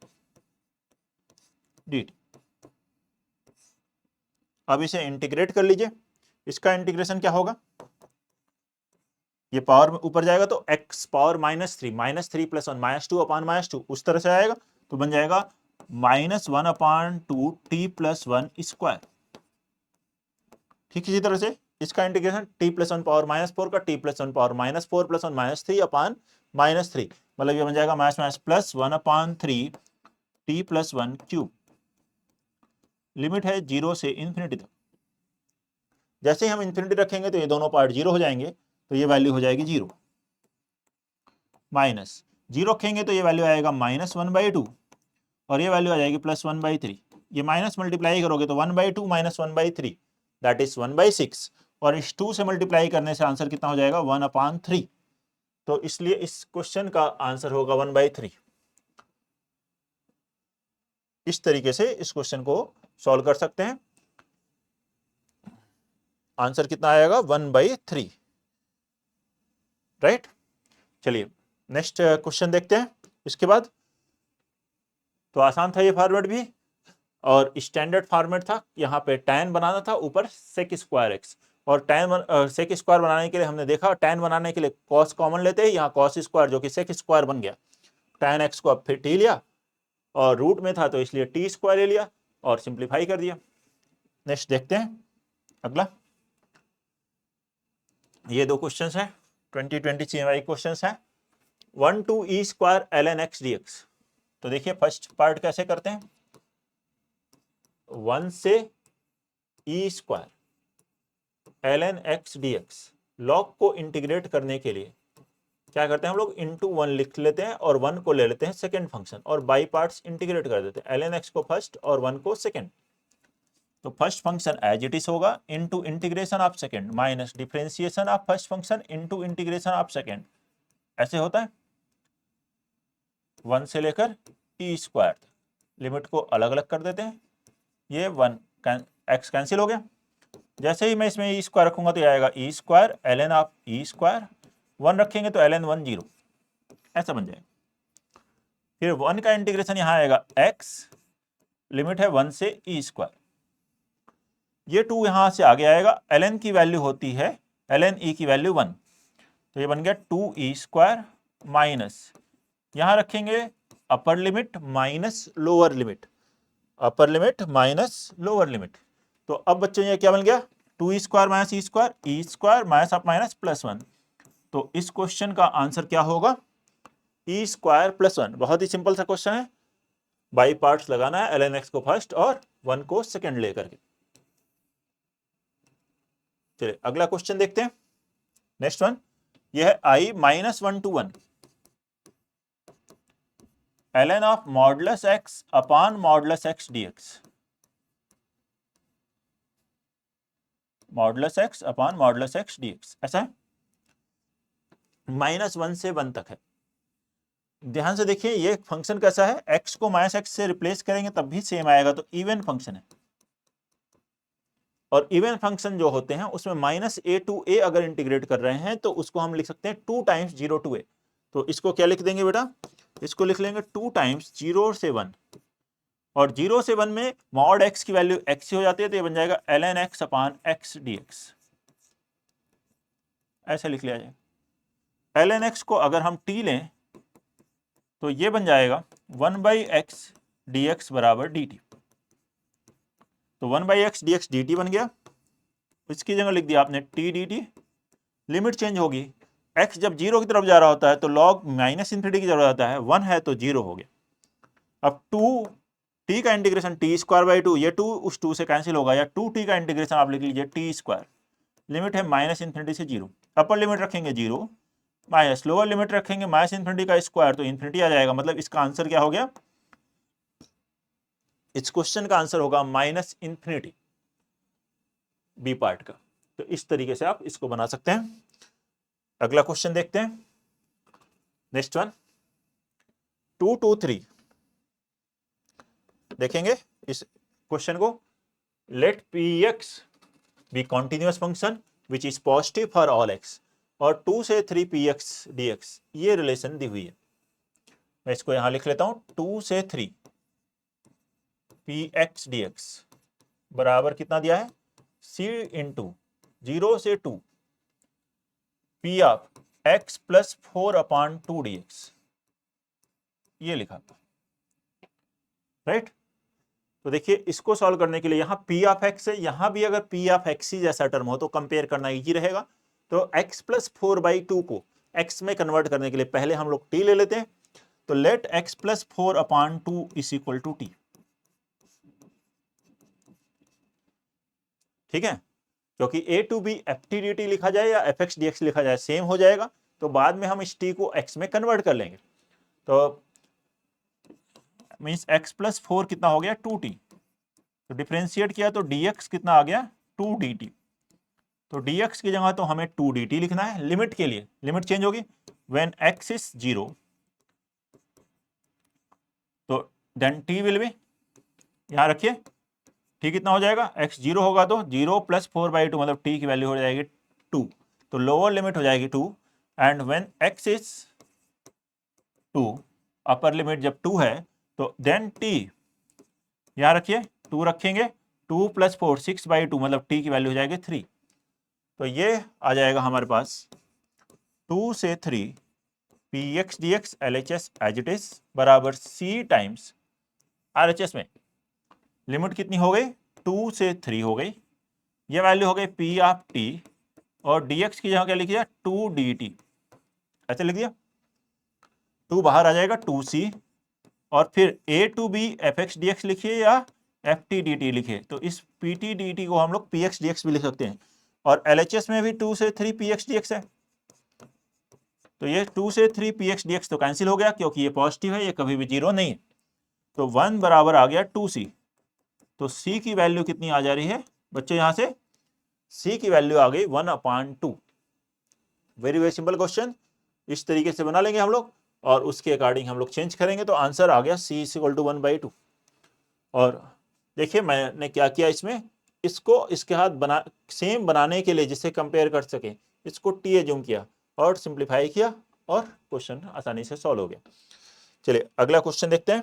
dt। अब इसे इंटीग्रेट कर लीजिए, इसका इंटीग्रेशन क्या होगा, ये पावर ऊपर जाएगा तो x पावर -3 प्लस 1 -2 अपॉन -2 उस तरह से आएगा, तो बन जाएगा -1 अपॉन 2 टी प्लस 1 स्क्वायर। ठीक इसी तरह से इसका इंटीग्रेशन t प्लस 1 पावर -4 का t plus 1 power -4 plus 1 -3 upon -3, मतलब ये बन जाएगा minus plus 1 upon 3 t plus 1 cube. Limit है 0 से इन्फिनिटी तक, जैसे ही हम इन्फिनिटी रखेंगे तो ये दोनों पार्ट 0 हो जाएंगे, तो ये वैल्यू हो जाएगी 0, माइनस 0 रखेंगे तो ये वैल्यू आएगा -1/2 और ये वैल्यू आ जाएगी +1/3। ये माइनस मल्टीप्लाई करोगे तो 1/2 माइनस 1/3 दैट इज 1/6 और इस 2 से मल्टीप्लाई करने से आंसर कितना हो जाएगा 1/3। तो इसलिए इस क्वेश्चन का आंसर होगा 1/3। इस तरीके से इस क्वेश्चन को सॉल्व कर सकते हैं। आंसर कितना आएगा 1/3, राइट। चलिए नेक्स्ट क्वेश्चन देखते हैं। इसके बाद तो आसान था ये फॉरवर्ड भी, और स्टैंडर्ड फॉर्मेट था, यहाँ पे tan बनाना था, ऊपर sec स्क्वायर एक्स, और sec स्क्वायर बनाने के लिए हमने देखा tan बनाने के लिए cos कॉमन लेते हैं, यहाँ cos स्क्वायर जो कि sec स्क्वायर बन गया, tan x को अब फिर t लिया और रूट में था तो इसलिए t स्क्वायर ले लिया और सिंप्लीफाई कर दिया। नेक्स्ट देखते हैं अगला, ये दो क्वेश्चन है 2020 CMI क्वेश्चन है 1 to e square ln x dx। तो देखिए फर्स्ट पार्ट कैसे करते हैं, 1 से e square ln x dx, log को इंटीग्रेट करने के लिए क्या करते हैं हम लोग, इंटू 1 लिख लेते हैं और 1 को ले लेते हैं सेकेंड फंक्शन और बाई पार्ट्स इंटीग्रेट कर देते हैं, ln x को फर्स्ट और 1 को सेकेंड। तो first function as it is होगा into integration of second minus differentiation of first function into integration of second, ऐसे होता है 1 से लेकर e स्क्वायर। लिमिट को अलग अलग कर देते हैं, ये 1 x कैंसिल हो गया, जैसे ही मैं इसमें e स्क्वायर रखूंगा तो आएगा e square ln of e square, 1 रखेंगे तो ln 1 0, ऐसा बन जाएगा। फिर 1 का इंटीग्रेशन यहाँ आएगा x, लिमिट है 1 से e स्क्वायर, ये 2 यहां से आगे आएगा, ln की वैल्यू होती है ln e की वैल्यू 1, तो ये बन गया 2e स्क्वायर माइनस, यहां रखेंगे upper limit minus lower limit, upper limit minus lower limit. तो अब बच्चों ये क्या बन गया, 2e square minus e square minus of minus plus 1। तो इस क्वेश्चन का आंसर क्या होगा, e स्क्वायर प्लस 1। बहुत ही सिंपल सा क्वेश्चन है, बाई पार्ट्स लगाना है, ln x को फर्स्ट और 1 को सेकेंड लेकर के। चलिए अगला क्वेश्चन देखते हैं, नेक्स्ट वन, यह है i -1 to 1 ln of modulus x upon modulus x dx, modulus x upon modulus x dx, ऐसा है, -1 से 1 तक है। ध्यान से देखिए ये फंक्शन कैसा है, x को -x से रिप्लेस करेंगे तब भी सेम आएगा, तो इवन फंक्शन है, और इवन फंक्शन जो होते हैं उसमें -a to a अगर इंटीग्रेट कर रहे हैं तो उसको हम लिख सकते हैं 2 टाइम्स 0 to a। तो इसको क्या लिख देंगे बेटा, इसको लिख लेंगे 2 टाइम्स 0 से 1, और 0 से 1 में मॉड x की वैल्यू x ही हो जाती है, तो ये बन जाएगा ln x upon x dx, ऐसे लिख लिया जाए। ln x को अगर हम t लें तो ये बन जाएगा 1/x dx बराबर dt, तो 1/x dx dt बन गया, इसकी जगह लिख दिया आपने t dt, लिमिट चेंज होगी, x जब 0 की तरफ जा रहा होता है तो log -∞ की तरफ जाता है, 1 है तो 0 हो गया। अब 2 t का इंटीग्रेशन t स्क्वायर बाई 2, ये 2 उस 2 से कैंसिल होगा, या 2t का इंटीग्रेशन आप लिख लीजिए t स्क्वायर, लिमिट है -∞ से 0, अपर लिमिट रखेंगे 0 माइनस लोअर लिमिट रखेंगे -∞ का स्क्वायर, तो इन्फिनिटी आ जाएगा, मतलब इसका आंसर क्या हो गया, इस क्वेश्चन का आंसर होगा -∞, बी पार्ट का। तो इस तरीके से आप इसको बना सकते हैं। अगला क्वेश्चन देखते हैं, नेक्स्ट वन 2 to 3, देखेंगे इस क्वेश्चन को, let px be continuous function which is positive for all x, और 2 से 3 px dx, ये रिलेशन दी हुई है। मैं इसको यहां लिख लेता हूं, 2 से 3 px dx बराबर कितना दिया है, c इंटू 0 से 2 p of x plus 4 upon 2 dx, ये लिखा, राइट। तो देखिए इसको सॉल्व करने के लिए यहाँ p ऑफ x है, यहाँ भी अगर p ऑफ x ही जैसा टर्म हो तो कंपेयर करना इजी रहेगा। तो x प्लस 4/2 को x में कन्वर्ट करने के लिए पहले हम लोग t ले लेते हैं, तो let x plus 4 upon 2 is equal to t, ठीक है, क्योंकि a to b ft dt लिखा जाए या fx dx लिखा जाए सेम हो जाएगा, तो बाद में हम इस t को x में कन्वर्ट कर लेंगे। तो मीन्स x प्लस 4 कितना हो गया 2t, तो डिफरेंशिएट किया तो dx कितना आ गया 2 dt, तो dx की जगह तो हमें 2 dt लिखना है। लिमिट के लिए लिमिट चेंज होगी, व्हेन x इज 0 तो देन t विल बी, यहां रखिए t कितना हो जाएगा, x 0 होगा तो 0 प्लस 4/2 मतलब t की वैल्यू हो जाएगी 2, तो लोअर लिमिट हो जाएगी 2, and when x is 2, upper limit जब 2 है तो देन t, यहां रखिए 2 रखेंगे, 2 + 4 6/2 मतलब t की वैल्यू हो जाएगी 3। तो ये आ जाएगा हमारे पास 2 से 3 px dx LHS as it is बराबर c टाइम्स RHS में लिमिट कितनी हो गई, 2 से 3 हो गई, ये वैल्यू हो गई p ऑफ t और dx की जगह क्या लिख दिया 2 dt, ऐसे लिख दिया। 2 बाहर आ जाएगा 2c और फिर a to b fx dx लिखिए या ft dt लिखिए, तो इस pt dt को हम लोग px dx भी लिख सकते हैं। और LHS में भी 2 से 3 px dx है, तो ये 2 से 3 px dx तो कैंसिल हो गया क्योंकि ये पॉजिटिव है, ये कभी भी जीरो नहीं है। तो 1 बराबर आ गया 2c। तो c की वैल्यू कितनी आ जा रही है बच्चे, यहां से c की वैल्यू आ गई 1/2। वेरी वेरी सिंपल क्वेश्चन, इस तरीके से बना लेंगे हम लोग और उसके अकॉर्डिंग हम लोग चेंज करेंगे, तो आंसर आ गया c = 1/2। और देखिए मैंने क्या किया इसमें, इसको इसके साथ सेम बनाने के लिए जिससे कंपेयर कर सके, इसको t एज्यूम किया और सिंप्लीफाई किया और क्वेश्चन आसानी से सॉल्व हो गया। चलिए अगला क्वेश्चन देखते हैं,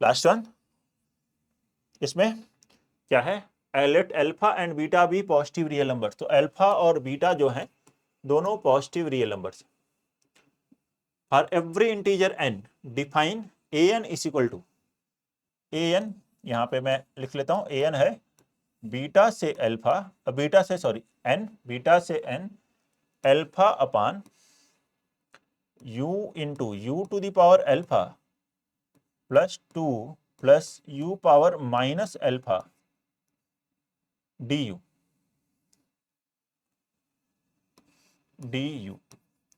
लास्ट वन। इसमें क्या है, लेट अल्फा एंड बीटा भी पॉजिटिव रियल नंबर्स। तो अल्फा और बीटा जो है दोनों positive real numbers. For every integer n define an = an, यहां पे मैं लिख लेता हूं, an है बीटा से अल्फा, बीटा से n alpha upon u into u to the power alpha plus 2 plus u power minus alpha du,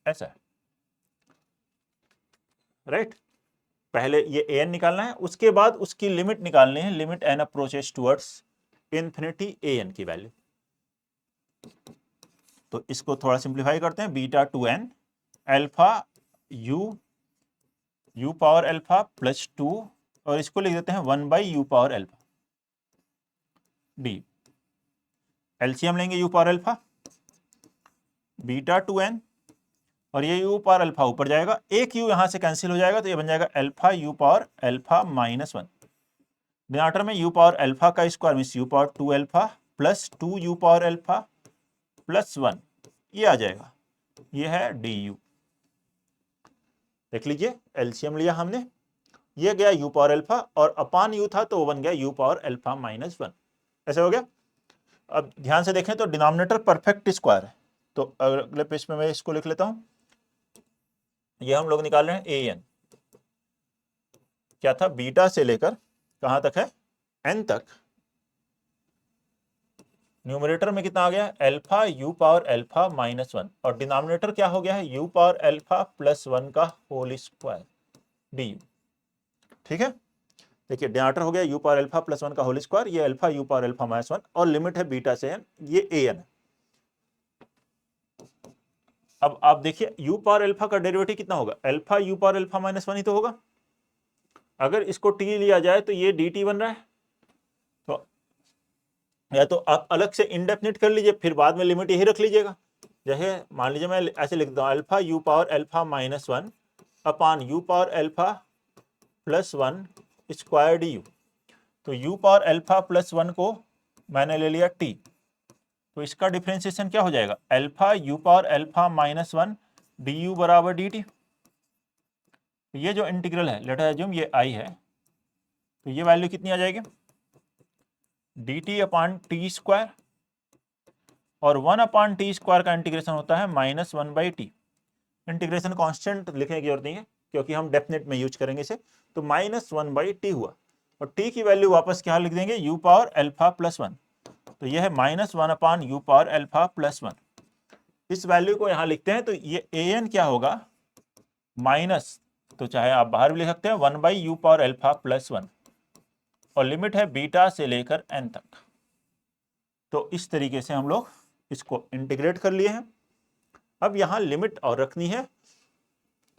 ऐसा है, राइट। पहले ये an निकालना है, उसके बाद उसकी लिमिट निकालनी है, limit n approaches towards infinity an की वैल्यू। तो इसको थोड़ा सिंप्लीफाई करते हैं, beta two n alpha u power alpha plus 2 और इसको लिख देते हैं 1/u power alpha d। LCM लेंगे u power alpha, beta two n और ये u पावर अल्फा ऊपर जाएगा, एक u यहां से कैंसिल हो जाएगा, तो ये बन जाएगा alpha u power alpha -1। Denominator में u पावर अल्फा का square means u power 2 alpha plus 2u power alpha plus 1, ये आ जाएगा, ये है du। देख लीजिए एलसीएम लिया हमने, ये गया u पावर अल्फा और अपान u था तो वो बन गया u पावर अल्फा -1, ऐसे हो गया। अब ध्यान से देखें तो डिनोमिनेटर परफेक्ट स्क्वायर है, तो अगले पेज में मैं इसको लिख लेता हूं। ये हम लोग निकाल रहे हैं an, क्या था, बीटा से लेकर कहां तक है, n तक। न्यूमरेटर में कितना आ गया, अल्फा u पावर अल्फा -1 और डिनोमिनेटर क्या हो गया है, u पावर अल्फा प्लस 1 का होल स्क्वायर du। ठीक है, देखिए डिनोमिनेटर हो गया u पावर अल्फा प्लस 1 का होल स्क्वायर, ये अल्फा u पावर अल्फा -1 और लिमिट है बीटा से n, ये an। अब आप देखिए u पावर अल्फा का डेरिवेटिव कितना होगा, अल्फा u पावर अल्फा -1 ही तो होगा। अगर इसको t लिया जाए तो ये dt बन रहा है, तो या तो आप अलग से इंडेफिनिट कर लीजिए, फिर बाद में लिमिट यही रख लीजिएगा। जैसे मान लीजिए मैं ऐसे लिख देता हूँ, अल्फा u पावर अल्फा -1 अपान u power alpha plus 1 square du। तो u पावर अल्फा प्लस 1 को मैंने ले लिया t, तो इसका डिफरेंशिएशन क्या हो जाएगा, alpha u power alpha -1 du बराबर dt। तो ये जो इंटीग्रल है, लेट अस अज्यूम ये i है, तो ये वैल्यू कितनी आ जाएगी, dt अपान टी स्क्वायर, और 1/t² का इंटीग्रेशन होता है -1/t। इंटीग्रेशन कांस्टेंट लिखने की जरूरत नहीं है क्योंकि हम डेफिनेट में यूज करेंगे इसे, तो -1/t हुआ और t की वैल्यू वापस क्या लिख देंगे, u पावर अल्फा प्लस 1, तो यह है -1/u पावर अल्फा प्लस 1। इस वैल्यू को यहां लिखते हैं तो ये an क्या होगा, माइनस, तो चाहे आप बाहर भी लिख सकते हैं 1/u पावर अल्फा प्लस 1 और लिमिट है बीटा से लेकर n तक। तो इस तरीके से हम लोग इसको इंटीग्रेट कर लिए हैं। अब यहां लिमिट और रखनी है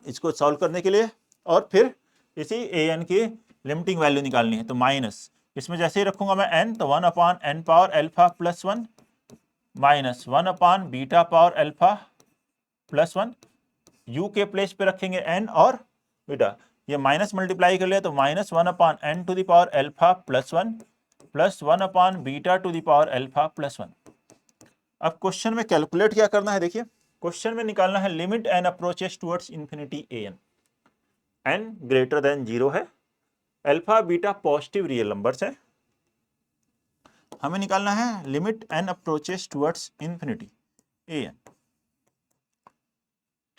इसको सॉल्व करने के लिए, और फिर इसी an की लिमिटिंग वैल्यू निकालनी है, तो माइनस, इसमें जैसे ही रखूंगा मैं n, तो 1/n power alpha plus 1 minus 1/ beta power alpha plus 1, u के प्लेस पे रखेंगे n और बीटा, ये माइनस मल्टीप्लाई कर लिया तो -1/n to the power alpha plus 1 प्लस 1/बीटा to the power alpha plus 1। अब क्वेश्चन में कैलकुलेट क्या करना है, देखिए क्वेश्चन में निकालना है limit n approaches towards infinity n greater than 0 है, alpha beta positive real numbers है, हमें निकालना है limit n approaches towards infinity an।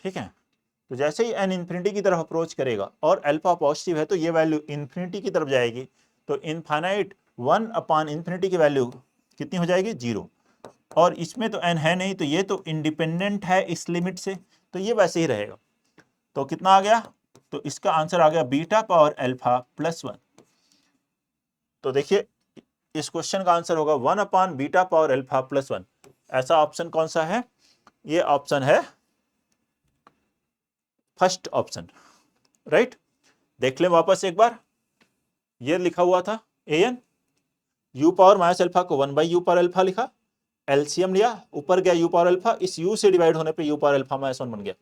ठीक है, तो जैसे ही n इंफिनिटी की तरफ अप्रोच करेगा और अल्फा पॉजिटिव है तो ये वैल्यू इंफिनिटी की तरफ जाएगी, तो इनफाइनाइट 1/इंफिनिटी की वैल्यू कितनी हो जाएगी, 0। और इसमें तो n है नहीं, तो ये तो इंडिपेंडेंट है इस लिमिट से, तो ये वैसे ही रहेगा। तो कितना आ गया, तो इसका आंसर आ गया बीटा पावर अल्फा प्लस 1। तो देखिए इस क्वेश्चन का आंसर होगा 1/बीटा पावर अल्फा प्लस 1। ऐसा ऑप्शन कौन सा है, ये ऑप्शन है फर्स्ट ऑप्शन, राइट। देख लें वापस एक बार, ये लिखा हुआ था an, u power minus alpha को 1/u पावर अल्फा लिखा, एलसीएम लिया, ऊपर गया u पावर अल्फा, इस u से डिवाइड होने पे u पावर अल्फा माइनस 1 बन गया,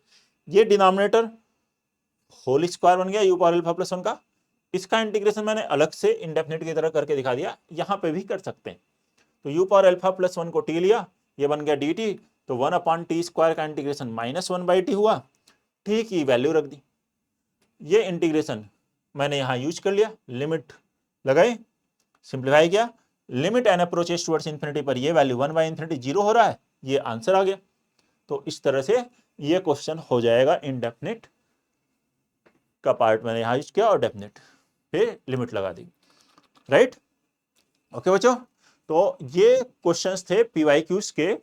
ये डिनोमिनेटर होल स्क्वायर बन गया u पावर अल्फा प्लस 1 का। इसका इंटीग्रेशन मैंने अलग से इंडेफिनिट की तरह करके दिखा दिया, यहां पे भी कर सकते हैं। तो u पावर अल्फा प्लस 1 को t लिया, ये बन गया dt, तो 1/t² का इंटीग्रेशन -1/t हुआ, t की वैल्यू रख दी। ये इंटीग्रेशन मैंने यहां यूज कर लिया, लिमिट लगाई, सिंप्लीफाई किया, limit n approaches towards infinity पर ये वैल्यू 1/इंफिनिटी 0 हो रहा है, ये आंसर आ गया। तो इस तरह से ये क्वेश्चन हो जाएगा इंडेफिनिट का पार्ट मैंने यहां यूज किया और डेफिनेट पे लिमिट लगा दी, राइट। ओके बच्चों, तो ये क्वेश्चंस थे पीवाईक्यूज के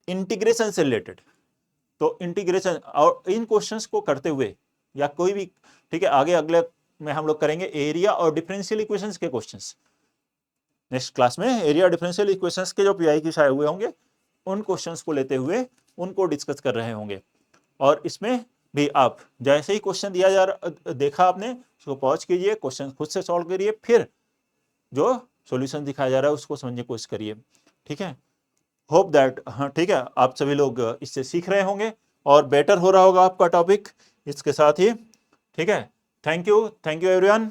इंटीग्रेशन से रिलेटेड। तो इंटीग्रेशन और इन क्वेश्चंस को करते हुए या कोई भी, ठीक है, आगे अगले में हम लोग करेंगे एरिया और डिफरेंशियल इक्वेशंस के क्वेश्चंस। नेक्स्ट क्लास में एरिया डिफरेंशियल इक्वेशंस के जो पीवाईक्यूज आए हुए होंगे उन क्वेश्चंस को लेते हुए उनको डिस्कस कर रहे होंगे। और इसमें भी आप जैसे ही क्वेश्चन दिया जा रहा देखा आपने, उसको पॉज कीजिए, क्वेश्चन खुद से सॉल्व करिए, फिर जो सॉल्यूशन दिखाया जा रहा है उसको समझने की कोशिश करिए। ठीक है, होप दैट, हाँ ठीक है, आप सभी लोग इससे सीख रहे होंगे और बेटर हो रहा होगा आपका टॉपिक इसके साथ ही। ठीक है, थैंक यू एवरीवन।